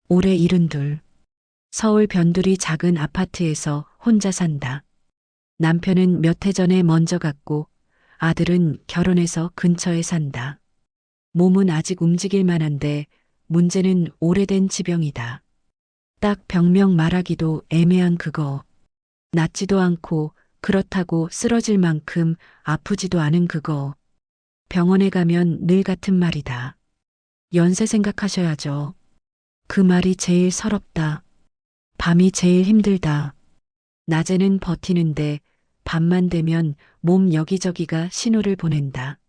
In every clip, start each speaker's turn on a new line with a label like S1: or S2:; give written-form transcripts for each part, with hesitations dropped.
S1: 올해 72. 서울 변두리 작은 아파트에서 혼자 산다. 남편은 몇 해 전에 먼저 갔고 아들은 결혼해서 근처에 산다. 몸은 아직 움직일 만한데 문제는 오래된 지병이다. 딱 병명 말하기도 애매한 그거. 낫지도 않고 그렇다고 쓰러질 만큼 아프지도 않은 그거. 병원에 가면 늘 같은 말이다. 연세 생각하셔야죠. 그 말이 제일 서럽다. 밤이 제일 힘들다. 낮에는 버티는데 밤만 되면 몸 여기저기가 신호를 보낸다.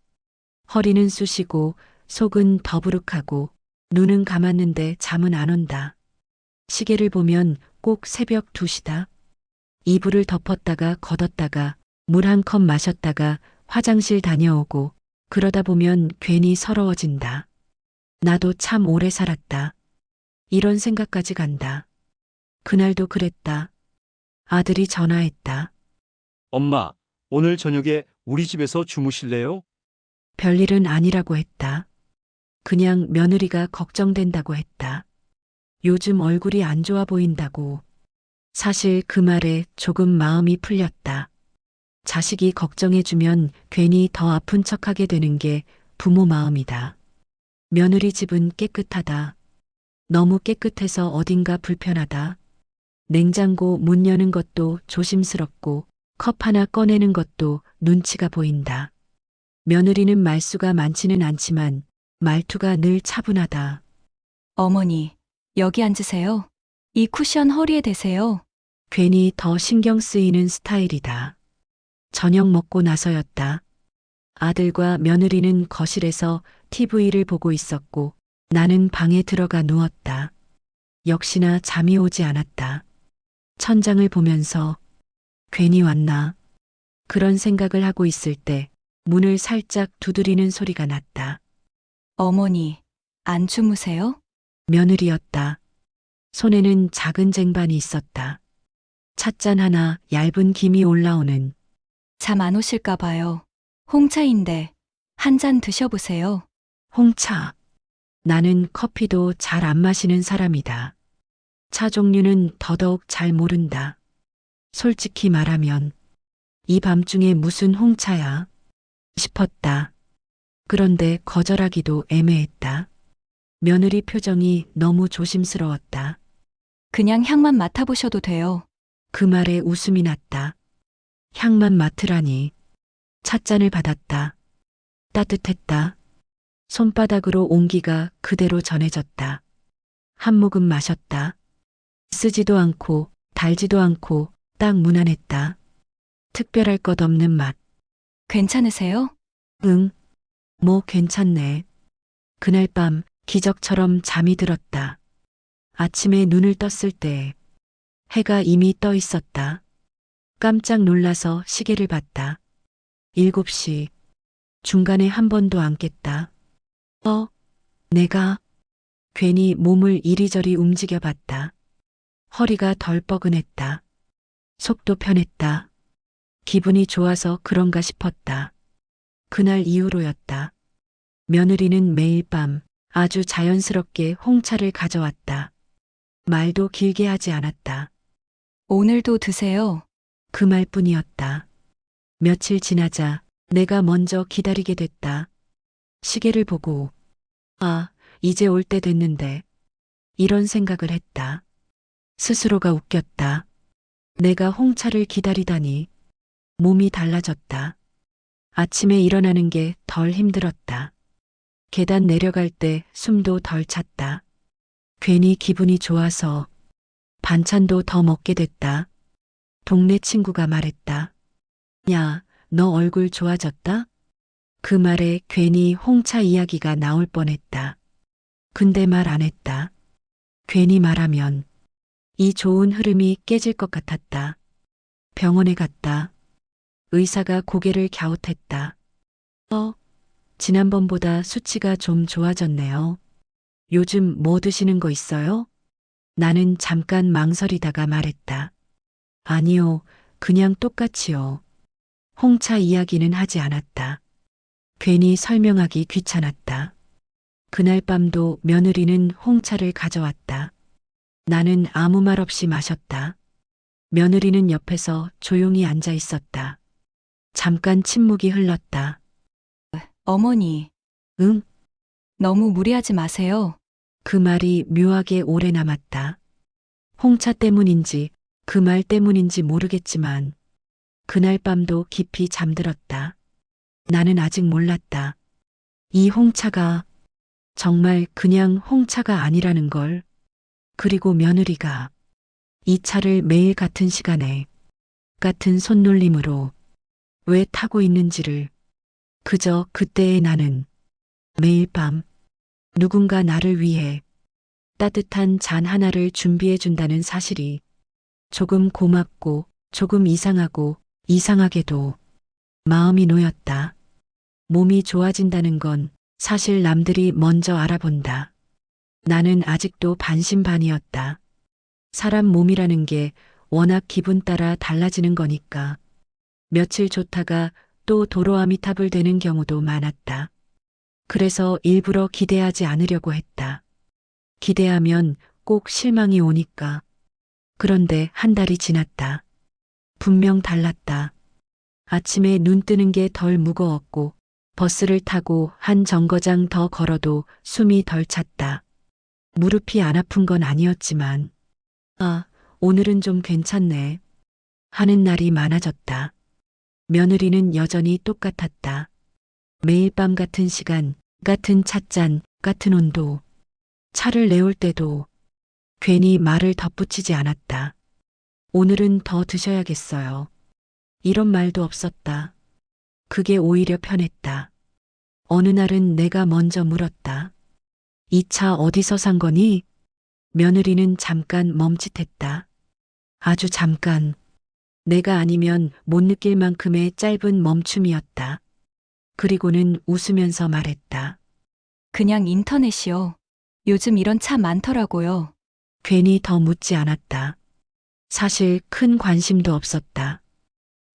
S1: 허리는 쑤시고 속은 더부룩하고 눈은 감았는데 잠은 안 온다. 시계를 보면 꼭 새벽 2시다. 이불을 덮었다가 걷었다가 물 한 컵 마셨다가 화장실 다녀오고 그러다 보면 괜히 서러워진다. 나도 참 오래 살았다. 이런 생각까지 간다. 그날도 그랬다. 아들이 전화했다.
S2: 엄마, 오늘 저녁에 우리 집에서 주무실래요?
S1: 별일은 아니라고 했다. 그냥 며느리가 걱정된다고 했다. 요즘 얼굴이 안 좋아 보인다고. 사실 그 말에 조금 마음이 풀렸다. 자식이 걱정해주면 괜히 더 아픈 척하게 되는 게 부모 마음이다. 며느리 집은 깨끗하다. 너무 깨끗해서 어딘가 불편하다. 냉장고 문 여는 것도 조심스럽고 컵 하나 꺼내는 것도 눈치가 보인다. 며느리는 말수가 많지는 않지만 말투가 늘 차분하다.
S3: 어머니, 여기 앉으세요. 이 쿠션 허리에 대세요.
S1: 괜히 더 신경 쓰이는 스타일이다. 저녁 먹고 나서였다. 아들과 며느리는 거실에서 TV를 보고 있었고 나는 방에 들어가 누웠다. 역시나 잠이 오지 않았다. 천장을 보면서 괜히 왔나? 그런 생각을 하고 있을 때 문을 살짝 두드리는 소리가 났다.
S3: 어머니, 안 주무세요?
S1: 며느리였다. 손에는 작은 쟁반이 있었다. 찻잔 하나 얇은 김이 올라오는.
S3: 잠 안 오실까 봐요. 홍차인데 한 잔 드셔보세요.
S1: 홍차. 나는 커피도 잘 안 마시는 사람이다. 차 종류는 더더욱 잘 모른다. 솔직히 말하면 이 밤중에 무슨 홍차야 싶었다. 그런데 거절하기도 애매했다. 며느리 표정이 너무 조심스러웠다.
S3: 그냥 향만 맡아보셔도 돼요.
S1: 그 말에 웃음이 났다. 향만 맡으라니. 찻잔을 받았다. 따뜻했다. 손바닥으로 온기가 그대로 전해졌다. 한 모금 마셨다. 쓰지도 않고 달지도 않고 딱 무난했다. 특별할 것 없는 맛.
S3: 괜찮으세요?
S1: 응, 뭐 괜찮네. 그날 밤 기적처럼 잠이 들었다. 아침에 눈을 떴을 때 해가 이미 떠 있었다. 깜짝 놀라서 시계를 봤다. 7시. 중간에 한 번도 안 깼다. 내가 괜히 몸을 이리저리 움직여 봤다. 허리가 덜 뻐근했다. 속도 편했다. 기분이 좋아서 그런가 싶었다. 그날 이후로였다. 며느리는 매일 밤 아주 자연스럽게 홍차를 가져왔다. 말도 길게 하지 않았다.
S3: 오늘도 드세요.
S1: 그 말뿐이었다. 며칠 지나자 내가 먼저 기다리게 됐다. 시계를 보고 이제 올 때 됐는데 이런 생각을 했다. 스스로가 웃겼다. 내가 홍차를 기다리다니 몸이 달라졌다. 아침에 일어나는 게 덜 힘들었다. 계단 내려갈 때 숨도 덜 찼다. 괜히 기분이 좋아서 반찬도 더 먹게 됐다. 동네 친구가 말했다. 야, 너 얼굴 좋아졌다? 그 말에 괜히 홍차 이야기가 나올 뻔했다. 근데 말 안 했다. 괜히 말하면 이 좋은 흐름이 깨질 것 같았다. 병원에 갔다. 의사가 고개를 갸웃했다. 지난번보다 수치가 좀 좋아졌네요. 요즘 뭐 드시는 거 있어요? 나는 잠깐 망설이다가 말했다. 아니요, 그냥 똑같이요. 홍차 이야기는 하지 않았다. 괜히 설명하기 귀찮았다. 그날 밤도 며느리는 홍차를 가져왔다. 나는 아무 말 없이 마셨다. 며느리는 옆에서 조용히 앉아 있었다. 잠깐 침묵이 흘렀다.
S3: 어머니,
S1: 응?
S3: 너무 무리하지 마세요.
S1: 그 말이 묘하게 오래 남았다. 홍차 때문인지 그 말 때문인지 모르겠지만 그날 밤도 깊이 잠들었다. 나는 아직 몰랐다. 이 홍차가 정말 그냥 홍차가 아니라는 걸. 그리고 며느리가 이 차를 매일 같은 시간에 같은 손놀림으로 왜 타고 있는지를. 그저 그때의 나는 매일 밤 누군가 나를 위해 따뜻한 잔 하나를 준비해 준다는 사실이 조금 고맙고 조금 이상하고 이상하게도 마음이 놓였다. 몸이 좋아진다는 건 사실 남들이 먼저 알아본다. 나는 아직도 반신반의였다. 사람 몸이라는 게 워낙 기분 따라 달라지는 거니까. 며칠 좋다가 또 도로아미탑을 되는 경우도 많았다. 그래서 일부러 기대하지 않으려고 했다. 기대하면 꼭 실망이 오니까. 그런데 한 달이 지났다. 분명 달랐다. 아침에 눈 뜨는 게 덜 무거웠고 버스를 타고 한 정거장 더 걸어도 숨이 덜 찼다. 무릎이 안 아픈 건 아니었지만 아, 오늘은 좀 괜찮네 하는 날이 많아졌다. 며느리는 여전히 똑같았다. 매일 밤 같은 시간, 같은 찻잔, 같은 온도. 차를 내올 때도 괜히 말을 덧붙이지 않았다. 오늘은 더 드셔야겠어요. 이런 말도 없었다. 그게 오히려 편했다. 어느 날은 내가 먼저 물었다. 이 차 어디서 산 거니? 며느리는 잠깐 멈칫했다. 아주 잠깐. 내가 아니면 못 느낄 만큼의 짧은 멈춤이었다. 그리고는 웃으면서 말했다.
S3: 그냥 인터넷이요. 요즘 이런 차 많더라고요.
S1: 괜히 더 묻지 않았다. 사실 큰 관심도 없었다.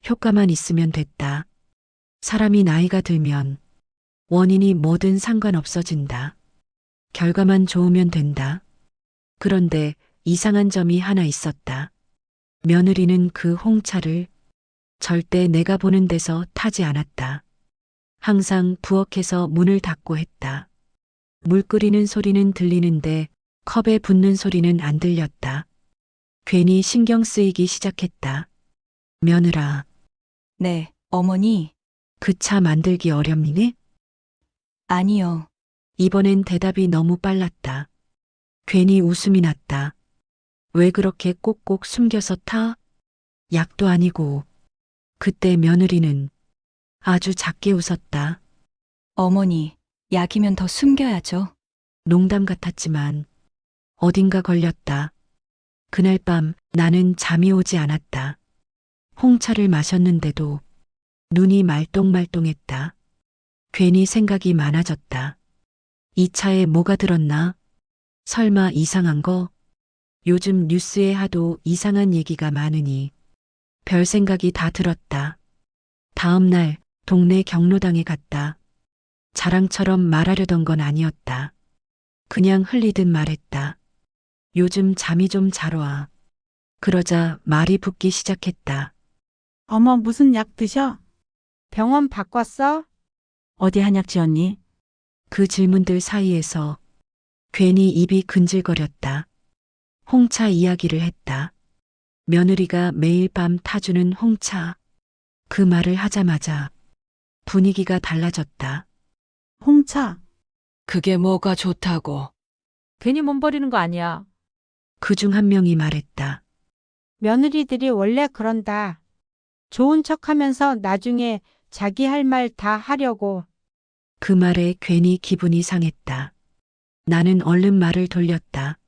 S1: 효과만 있으면 됐다. 사람이 나이가 들면 원인이 뭐든 상관없어진다. 결과만 좋으면 된다. 그런데 이상한 점이 하나 있었다. 며느리는 그 홍차를 절대 내가 보는 데서 타지 않았다. 항상 부엌에서 문을 닫고 했다. 물 끓이는 소리는 들리는데 컵에 붓는 소리는 안 들렸다. 괜히 신경 쓰이기 시작했다. 며느라,
S3: 네, 어머니.
S1: 그 차 만들기 어렵니네?
S3: 아니요.
S1: 이번엔 대답이 너무 빨랐다. 괜히 웃음이 났다. 왜 그렇게 꼭꼭 숨겨서 타? 약도 아니고. 그때 며느리는 아주 작게 웃었다.
S3: 어머니, 약이면 더 숨겨야죠.
S1: 농담 같았지만 어딘가 걸렸다. 그날 밤 나는 잠이 오지 않았다. 홍차를 마셨는데도 눈이 말똥말똥했다. 괜히 생각이 많아졌다. 이 차에 뭐가 들었나? 설마 이상한 거? 요즘 뉴스에 하도 이상한 얘기가 많으니 별 생각이 다 들었다. 다음 날 동네 경로당에 갔다. 자랑처럼 말하려던 건 아니었다. 그냥 흘리듯 말했다. 요즘 잠이 좀 잘 와. 그러자 말이 붙기 시작했다.
S4: 어머, 무슨 약 드셔? 병원 바꿨어? 어디 한약 지었니?
S1: 그 질문들 사이에서 괜히 입이 근질거렸다. 홍차 이야기를 했다. 며느리가 매일 밤 타주는 홍차. 그 말을 하자마자 분위기가 달라졌다.
S4: 홍차.
S3: 그게 뭐가 좋다고.
S4: 괜히 몸 버리는 거 아니야.
S1: 그중 한 명이 말했다.
S4: 며느리들이 원래 그런다. 좋은 척 하면서 나중에 자기 할 말 다 하려고.
S1: 그 말에 괜히 기분이 상했다. 나는 얼른 말을 돌렸다.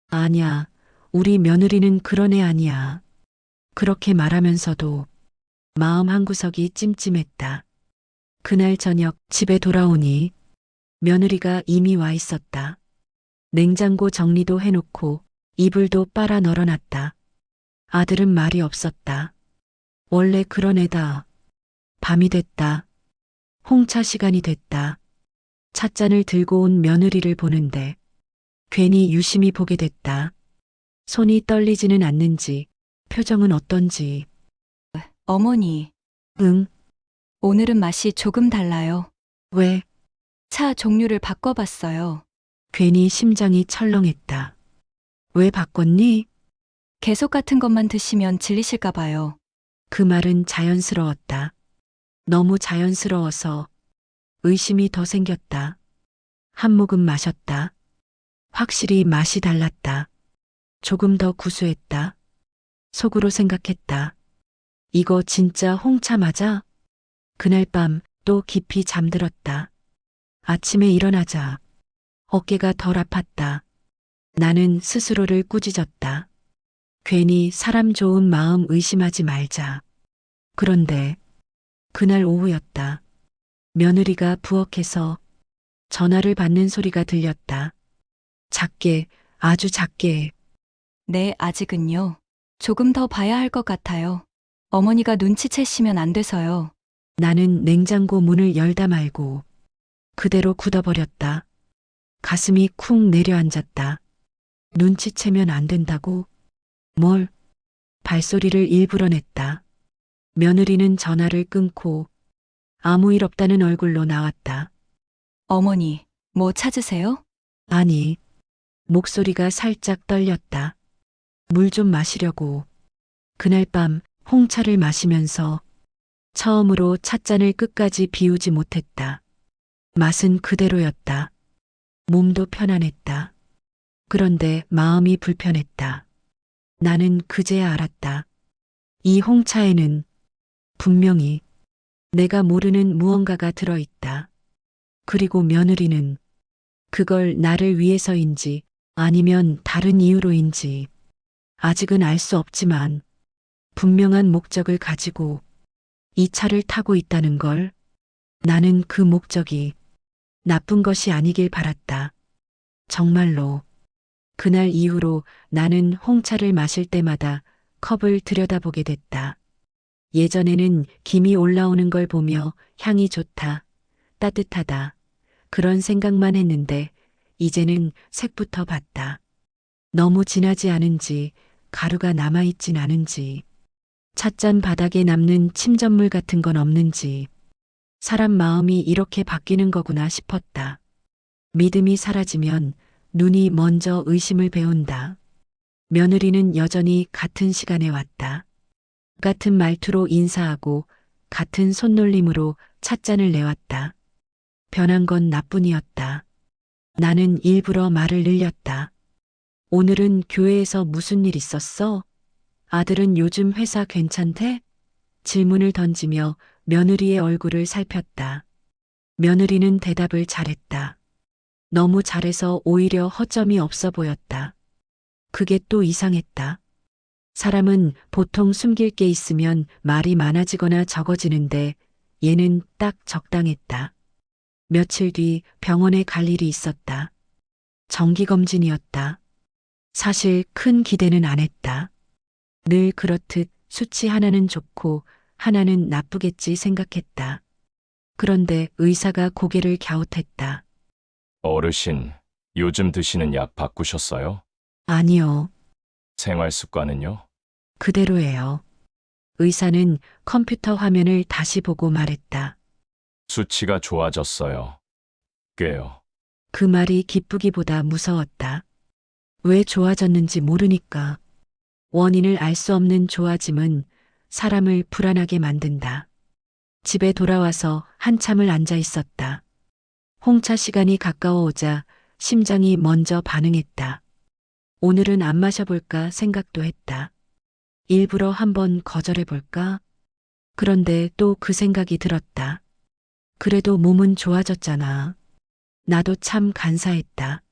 S1: 아냐, 우리 며느리는 그런 애 아니야. 그렇게 말하면서도 마음 한구석이 찜찜했다. 그날 저녁 집에 돌아오니 며느리가 이미 와 있었다. 냉장고 정리도 해놓고 이불도 빨아 널어놨다. 아들은 말이 없었다. 원래 그런 애다. 밤이 됐다. 홍차 시간이 됐다. 찻잔을 들고 온 며느리를 보는데 괜히 유심히 보게 됐다. 손이 떨리지는 않는지, 표정은 어떤지.
S3: 어머니,
S1: 응,
S3: 오늘은 맛이 조금 달라요.
S1: 왜?
S3: 차 종류를 바꿔봤어요.
S1: 괜히 심장이 철렁했다. 왜 바꿨니?
S3: 계속 같은 것만 드시면 질리실까 봐요.
S1: 그 말은 자연스러웠다. 너무 자연스러워서 의심이 더 생겼다. 한 모금 마셨다. 확실히 맛이 달랐다. 조금 더 구수했다. 속으로 생각했다. 이거 진짜 홍차 맞아? 그날 밤 또 깊이 잠들었다. 아침에 일어나자 어깨가 덜 아팠다. 나는 스스로를 꾸짖었다. 괜히 사람 좋은 마음 의심하지 말자. 그런데 그날 오후였다. 며느리가 부엌에서 전화를 받는 소리가 들렸다. 작게, 아주 작게.
S3: 네, 아직은요. 조금 더 봐야 할 것 같아요. 어머니가 눈치채시면 안 돼서요.
S1: 나는 냉장고 문을 열다 말고 그대로 굳어버렸다. 가슴이 쿵 내려앉았다. 눈치채면 안 된다고? 뭘? 발소리를 일부러 냈다. 며느리는 전화를 끊고 아무 일 없다는 얼굴로 나왔다.
S3: 어머니, 뭐 찾으세요?
S1: 아니, 목소리가 살짝 떨렸다. 물 좀 마시려고. 그날 밤 홍차를 마시면서 처음으로 찻잔을 끝까지 비우지 못했다. 맛은 그대로였다. 몸도 편안했다. 그런데 마음이 불편했다. 나는 그제야 알았다. 이 홍차에는 분명히 내가 모르는 무언가가 들어있다. 그리고 며느리는 그걸 나를 위해서인지 아니면 다른 이유로인지 아직은 알 수 없지만 분명한 목적을 가지고 이 차를 타고 있다는 걸 나는 그 목적이 나쁜 것이 아니길 바랐다. 정말로 그날 이후로 나는 홍차를 마실 때마다 컵을 들여다보게 됐다. 예전에는 김이 올라오는 걸 보며 향이 좋다, 따뜻하다, 그런 생각만 했는데 이제는 색부터 봤다. 너무 진하지 않은지, 가루가 남아있진 않은지, 찻잔 바닥에 남는 침전물 같은 건 없는지, 사람 마음이 이렇게 바뀌는 거구나 싶었다. 믿음이 사라지면 눈이 먼저 의심을 배운다. 며느리는 여전히 같은 시간에 왔다. 같은 말투로 인사하고 같은 손놀림으로 찻잔을 내왔다. 변한 건 나뿐이었다. 나는 일부러 말을 늘렸다. 오늘은 교회에서 무슨 일 있었어? 아들은 요즘 회사 괜찮대? 질문을 던지며 며느리의 얼굴을 살폈다. 며느리는 대답을 잘했다. 너무 잘해서 오히려 허점이 없어 보였다. 그게 또 이상했다. 사람은 보통 숨길 게 있으면 말이 많아지거나 적어지는데 얘는 딱 적당했다. 며칠 뒤 병원에 갈 일이 있었다. 정기검진이었다. 사실 큰 기대는 안 했다. 늘 그렇듯 수치 하나는 좋고 하나는 나쁘겠지 생각했다. 그런데 의사가 고개를 갸웃했다.
S5: 어르신, 요즘 드시는 약 바꾸셨어요?
S1: 아니요,
S5: 생활 습관은요?
S1: 그대로예요. 의사는 컴퓨터 화면을 다시 보고 말했다.
S5: 수치가 좋아졌어요. 꽤요.
S1: 그 말이 기쁘기보다 무서웠다. 왜 좋아졌는지 모르니까. 원인을 알 수 없는 좋아짐은 사람을 불안하게 만든다. 집에 돌아와서 한참을 앉아 있었다. 홍차 시간이 가까워오자 심장이 먼저 반응했다. 오늘은 안 마셔볼까 생각도 했다. 일부러 한번 거절해볼까? 그런데 또 그 생각이 들었다. 그래도 몸은 좋아졌잖아. 나도 참 간사했다.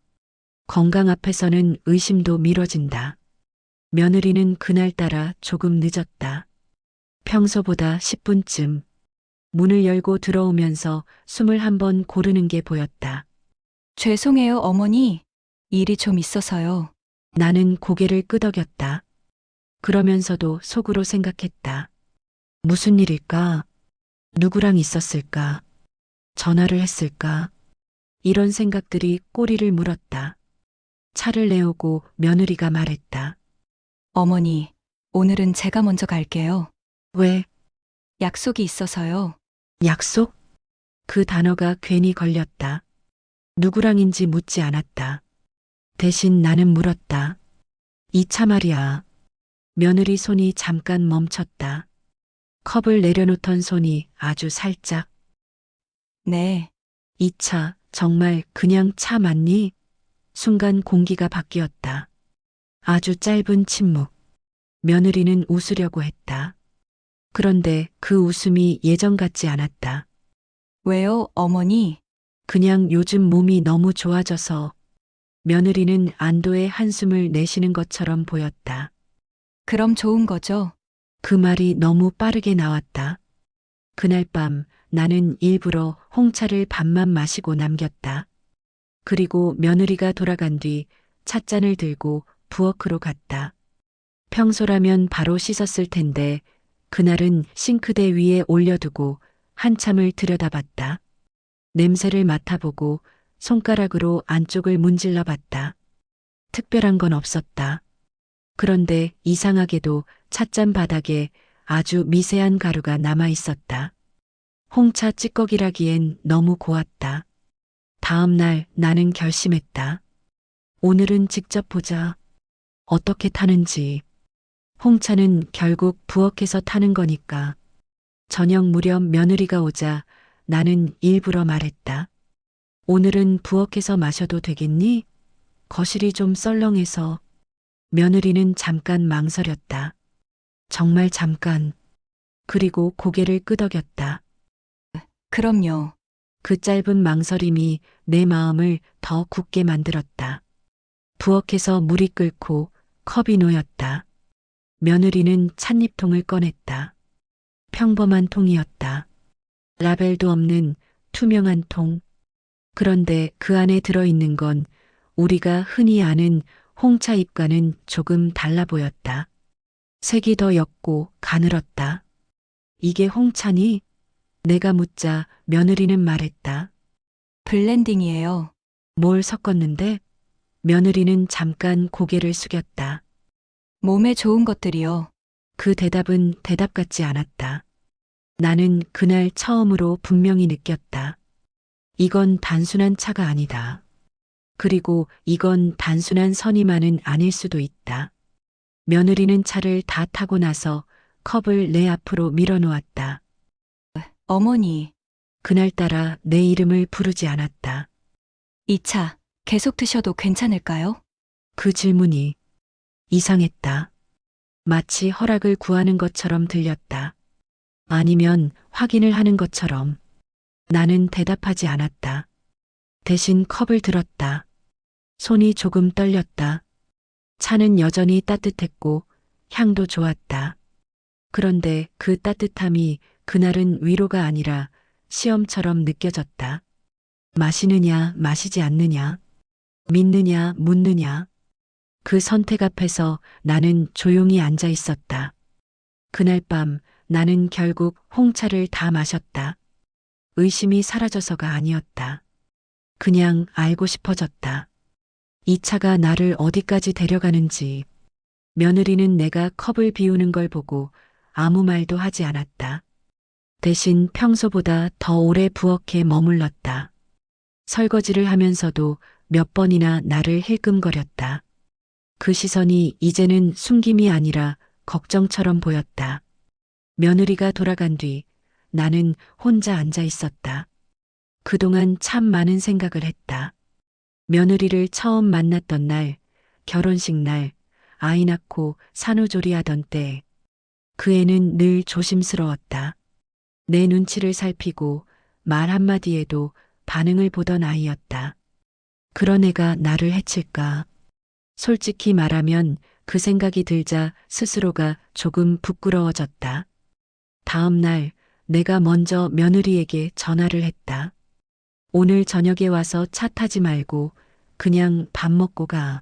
S1: 건강 앞에서는 의심도 미뤄진다. 며느리는 그날따라 조금 늦었다. 평소보다 10분쯤 문을 열고 들어오면서 숨을 한번 고르는 게 보였다.
S3: 죄송해요, 어머니. 일이 좀 있어서요.
S1: 나는 고개를 끄덕였다. 그러면서도 속으로 생각했다. 무슨 일일까? 누구랑 있었을까? 전화를 했을까? 이런 생각들이 꼬리를 물었다. 차를 내오고 며느리가 말했다.
S3: 어머니, 오늘은 제가 먼저 갈게요.
S1: 왜?
S3: 약속이 있어서요.
S1: 약속? 그 단어가 괜히 걸렸다. 누구랑인지 묻지 않았다. 대신 나는 물었다. 이 차 말이야. 며느리 손이 잠깐 멈췄다. 컵을 내려놓던 손이 아주 살짝.
S3: 네,
S1: 이 차 정말 그냥 차 맞니? 순간 공기가 바뀌었다. 아주 짧은 침묵. 며느리는 웃으려고 했다. 그런데 그 웃음이 예전 같지 않았다.
S3: 왜요, 어머니?
S1: 그냥 요즘 몸이 너무 좋아져서. 며느리는 안도의 한숨을 내쉬는 것처럼 보였다.
S3: 그럼 좋은 거죠?
S1: 그 말이 너무 빠르게 나왔다. 그날 밤 나는 일부러 홍차를 반만 마시고 남겼다. 그리고 며느리가 돌아간 뒤 찻잔을 들고 부엌으로 갔다. 평소라면 바로 씻었을 텐데 그날은 싱크대 위에 올려두고 한참을 들여다봤다. 냄새를 맡아보고 손가락으로 안쪽을 문질러 봤다. 특별한 건 없었다. 그런데 이상하게도 찻잔 바닥에 아주 미세한 가루가 남아 있었다. 홍차 찌꺼기라기엔 너무 고왔다. 다음 날 나는 결심했다. 오늘은 직접 보자. 어떻게 타는지. 홍차는 결국 부엌에서 타는 거니까. 저녁 무렵 며느리가 오자 나는 일부러 말했다. 오늘은 부엌에서 마셔도 되겠니? 거실이 좀 썰렁해서. 며느리는 잠깐 망설였다. 정말 잠깐. 그리고 고개를 끄덕였다.
S3: 그럼요.
S1: 그 짧은 망설임이 내 마음을 더 굳게 만들었다. 부엌에서 물이 끓고 컵이 놓였다. 며느리는 찻잎통을 꺼냈다. 평범한 통이었다. 라벨도 없는 투명한 통. 그런데 그 안에 들어있는 건 우리가 흔히 아는 홍차 잎과는 조금 달라 보였다. 색이 더 옅고 가늘었다. 이게 홍차니? 내가 묻자 며느리는 말했다.
S3: 블렌딩이에요.
S1: 뭘 섞었는데? 며느리는 잠깐 고개를 숙였다.
S3: 몸에 좋은 것들이요.
S1: 그 대답은 대답 같지 않았다. 나는 그날 처음으로 분명히 느꼈다. 이건 단순한 차가 아니다. 그리고 이건 단순한 선임만은 아닐 수도 있다. 며느리는 차를 다 타고 나서 컵을 내 앞으로 밀어놓았다.
S3: 어머니,
S1: 그날따라 내 이름을 부르지 않았다.
S3: 이 차 계속 드셔도 괜찮을까요?
S1: 그 질문이 이상했다. 마치 허락을 구하는 것처럼 들렸다. 아니면 확인을 하는 것처럼. 나는 대답하지 않았다. 대신 컵을 들었다. 손이 조금 떨렸다. 차는 여전히 따뜻했고 향도 좋았다. 그런데 그 따뜻함이 그날은 위로가 아니라 시험처럼 느껴졌다. 마시느냐, 마시지 않느냐, 믿느냐, 묻느냐. 그 선택 앞에서 나는 조용히 앉아 있었다. 그날 밤 나는 결국 홍차를 다 마셨다. 의심이 사라져서가 아니었다. 그냥 알고 싶어졌다. 이 차가 나를 어디까지 데려가는지. 며느리는 내가 컵을 비우는 걸 보고 아무 말도 하지 않았다. 대신 평소보다 더 오래 부엌에 머물렀다. 설거지를 하면서도 몇 번이나 나를 힐끔거렸다. 그 시선이 이제는 숨김이 아니라 걱정처럼 보였다. 며느리가 돌아간 뒤 나는 혼자 앉아 있었다. 그동안 참 많은 생각을 했다. 며느리를 처음 만났던 날, 결혼식 날, 아이 낳고 산후조리하던 때. 그 애는 늘 조심스러웠다. 내 눈치를 살피고 말 한마디에도 반응을 보던 아이였다. 그런 애가 나를 해칠까? 솔직히 말하면 그 생각이 들자 스스로가 조금 부끄러워졌다. 다음 날 내가 먼저 며느리에게 전화를 했다. 오늘 저녁에 와서 차 타지 말고 그냥 밥 먹고 가.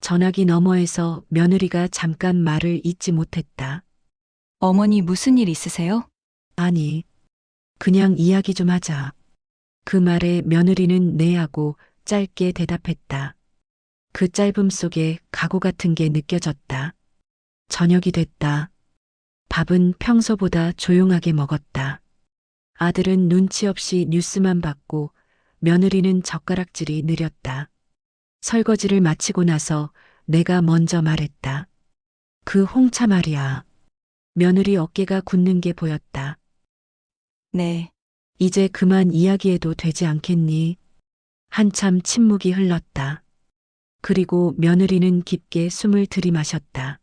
S1: 전화기 너머에서 며느리가 잠깐 말을 잇지 못했다.
S3: 어머니 무슨 일 있으세요?
S1: 아니, 그냥 이야기 좀 하자. 그 말에 며느리는 네 하고 짧게 대답했다. 그 짧음 속에 각오 같은 게 느껴졌다. 저녁이 됐다. 밥은 평소보다 조용하게 먹었다. 아들은 눈치 없이 뉴스만 봤고 며느리는 젓가락질이 느렸다. 설거지를 마치고 나서 내가 먼저 말했다. 그 홍차 말이야. 며느리 어깨가 굳는 게 보였다.
S3: 네.
S1: 이제 그만 이야기해도 되지 않겠니? 한참 침묵이 흘렀다. 그리고 며느리는 깊게 숨을 들이마셨다.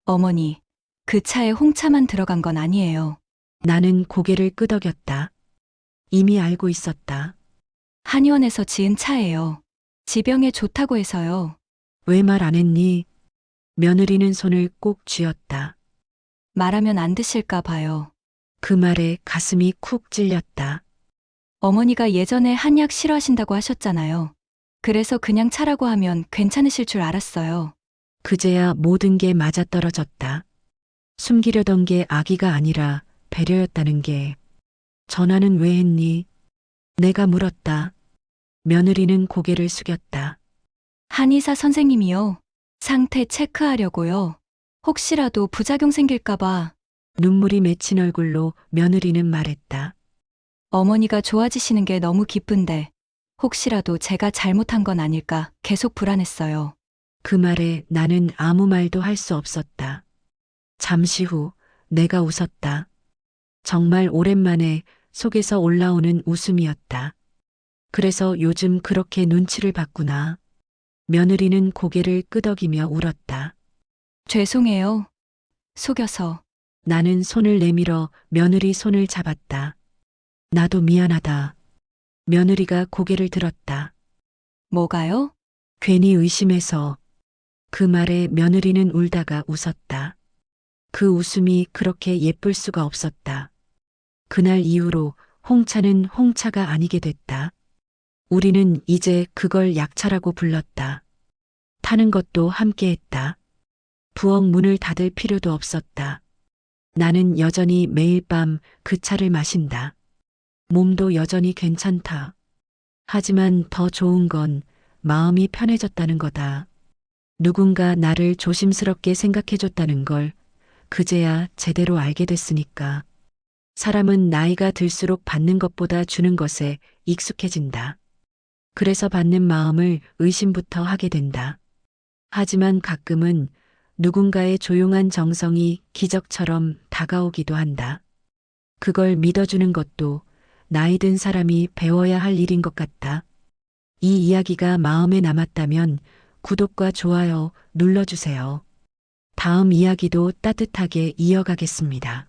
S3: 어머니, 그 차에 홍차만 들어간 건 아니에요.
S1: 나는 고개를 끄덕였다. 이미 알고 있었다.
S3: 한의원에서 지은 차예요. 지병에 좋다고 해서요.
S1: 왜 말 안 했니? 며느리는 손을 꼭 쥐었다.
S3: 말하면 안 드실까 봐요.
S1: 그 말에 가슴이 쿡 찔렸다.
S3: 어머니가 예전에 한약 싫어하신다고 하셨잖아요. 그래서 그냥 차라고 하면 괜찮으실 줄 알았어요.
S1: 그제야 모든 게 맞아떨어졌다. 숨기려던 게 악의가 아니라 배려였다는 게. 전화는 왜 했니? 내가 물었다. 며느리는 고개를 숙였다.
S3: 한의사 선생님이요. 상태 체크하려고요. 혹시라도 부작용 생길까봐.
S1: 눈물이 맺힌 얼굴로 며느리는 말했다.
S3: 어머니가 좋아지시는 게 너무 기쁜데 혹시라도 제가 잘못한 건 아닐까 계속 불안했어요.
S1: 그 말에 나는 아무 말도 할 수 없었다. 잠시 후 내가 웃었다. 정말 오랜만에 속에서 올라오는 웃음이었다. 그래서 요즘 그렇게 눈치를 봤구나. 며느리는 고개를 끄덕이며 울었다.
S3: 죄송해요. 속여서.
S1: 나는 손을 내밀어 며느리 손을 잡았다. 나도 미안하다. 며느리가 고개를 들었다.
S3: 뭐가요?
S1: 괜히 의심해서. 그 말에 며느리는 울다가 웃었다. 그 웃음이 그렇게 예쁠 수가 없었다. 그날 이후로 홍차는 홍차가 아니게 됐다. 우리는 이제 그걸 약차라고 불렀다. 타는 것도 함께 했다. 부엌 문을 닫을 필요도 없었다. 나는 여전히 매일 밤 그 차를 마신다. 몸도 여전히 괜찮다. 하지만 더 좋은 건 마음이 편해졌다는 거다. 누군가 나를 조심스럽게 생각해줬다는 걸 그제야 제대로 알게 됐으니까. 사람은 나이가 들수록 받는 것보다 주는 것에 익숙해진다. 그래서 받는 마음을 의심부터 하게 된다. 하지만 가끔은 누군가의 조용한 정성이 기적처럼 다가오기도 한다. 그걸 믿어주는 것도 나이 든 사람이 배워야 할 일인 것 같다. 이 이야기가 마음에 남았다면 구독과 좋아요 눌러주세요. 다음 이야기도 따뜻하게 이어가겠습니다.